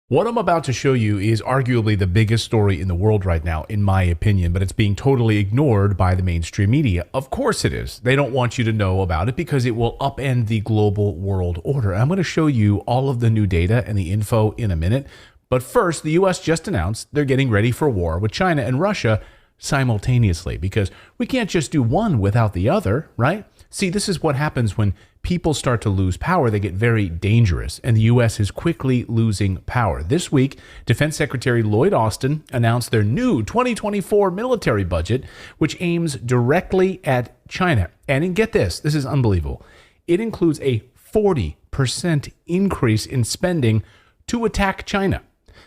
What I'm about to show you is arguably the biggest story in the world right now, in my opinion, but it's being totally ignored by the mainstream media. Of course it is. They don't want you to know about it because it will upend the global world order. I'm going to show you all of the new data and the info in a minute. But first, the US just announced they're getting ready for war with China and Russia simultaneously, because we can't just do one without the other, right? See, this is what happens when people start to lose power. They get very dangerous, and the U.S. is quickly losing power. This week, Defense Secretary Lloyd Austin announced their new 2024 military budget, which aims directly at China. And get this is unbelievable. It includes a 40% increase in spending to attack China.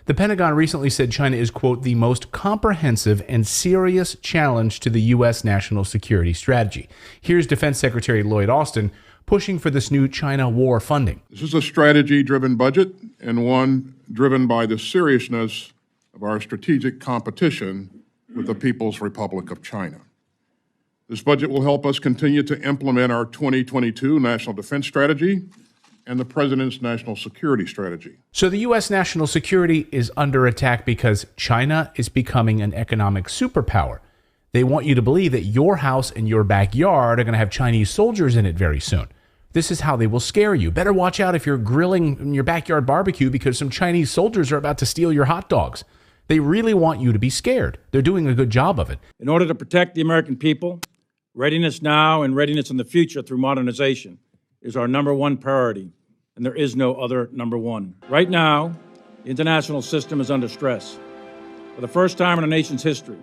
The Pentagon recently said China is, quote, the most comprehensive and serious challenge to the U.S. national security strategy. Here's Defense Secretary Lloyd Austin pushing for this new China war funding. This is a strategy-driven budget and one driven by the seriousness of our strategic competition with the People's Republic of China. This budget will help us continue to implement our 2022 National Defense Strategy and the President's National Security Strategy. So the U.S. national security is under attack because China is becoming an economic superpower. They want you to believe that your house and your backyard are going to have Chinese soldiers in it very soon. This is how they will scare you. Better watch out if you're grilling in your backyard barbecue because some Chinese soldiers are about to steal your hot dogs. They really want you to be scared. They're doing a good job of it. In order to protect the American people, readiness now and readiness in the future through modernization is our number one priority, and there is no other number one. Right now, the international system is under stress. For the first time in our nation's history,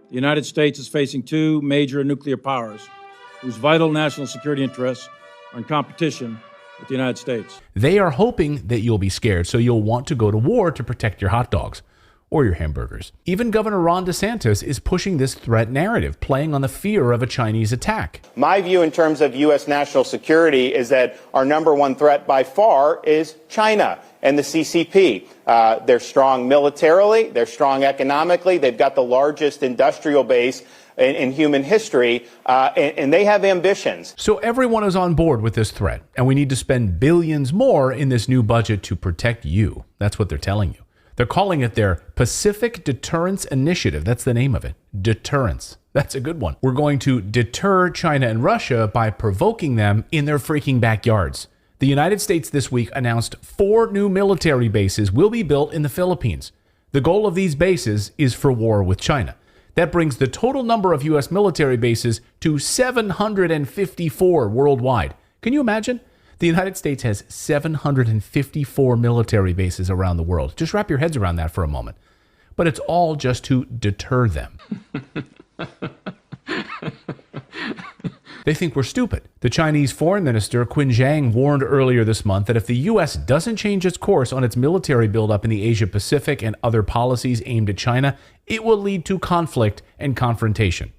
the United States is facing two major nuclear powers whose vital national security interests are in competition with the United States. They are hoping that you'll be scared, so you'll want to go to war to protect your hot dogs or your hamburgers. Even Governor Ron DeSantis is pushing this threat narrative, playing on the fear of a Chinese attack. My view in terms of U.S. national security is that our number one threat by far is China and the CCP. They're strong militarily, they're strong economically, they've got the largest industrial base in human history, and they have ambitions. So everyone is on board with this threat, and we need to spend billions more in this new budget to protect you. That's what they're telling you. They're calling it their Pacific Deterrence Initiative. That's the name of it. Deterrence. That's a good one. We're going to deter China and Russia by provoking them in their freaking backyards. The United States this week announced 4 new military bases will be built in the Philippines. The goal of these bases is for war with China. That brings the total number of U.S. military bases to 754 worldwide. Can you imagine? The United States has 754 military bases around the world. Just wrap your heads around that for a moment. But it's all just to deter them. They think we're stupid. The Chinese Foreign Minister Qin Zhang warned earlier this month that if the U.S. doesn't change its course on its military buildup in the Asia Pacific and other policies aimed at China, it will lead to conflict and confrontation.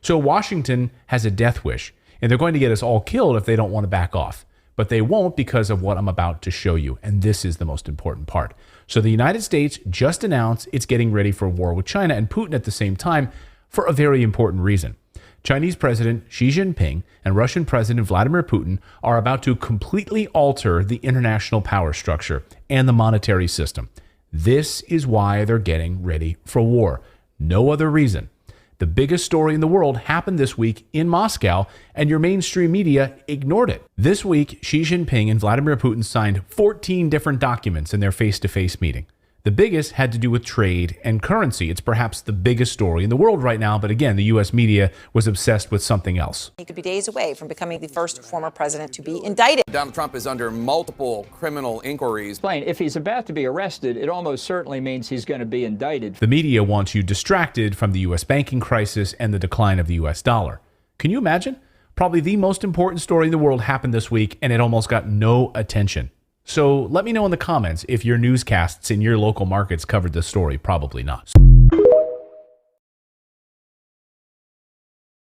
So Washington has a death wish, and they're going to get us all killed if they don't want to back off. But they won't because of what I'm about to show you, and this is the most important part. So the United States just announced it's getting ready for war with China and Putin at the same time for a very important reason. Chinese President Xi Jinping and Russian President Vladimir Putin are about to completely alter the international power structure and the monetary system. This is why they're getting ready for war. No other reason. The biggest story in the world happened this week in Moscow, and your mainstream media ignored it. This week, Xi Jinping and Vladimir Putin signed 14 different documents in their face-to-face meeting. The biggest had to do with trade and currency. It's perhaps the biggest story in the world right now, but again, the U.S. media was obsessed with something else. He could be days away from becoming the first former president to be indicted. Donald Trump is under multiple criminal inquiries. If he's about to be arrested, it almost certainly means he's going to be indicted. The media wants you distracted from the U.S. banking crisis and the decline of the U.S. dollar. Can you imagine? Probably the most important story in the world happened this week, and it almost got no attention. So let me know in the comments if your newscasts in your local markets covered this story. Probably not.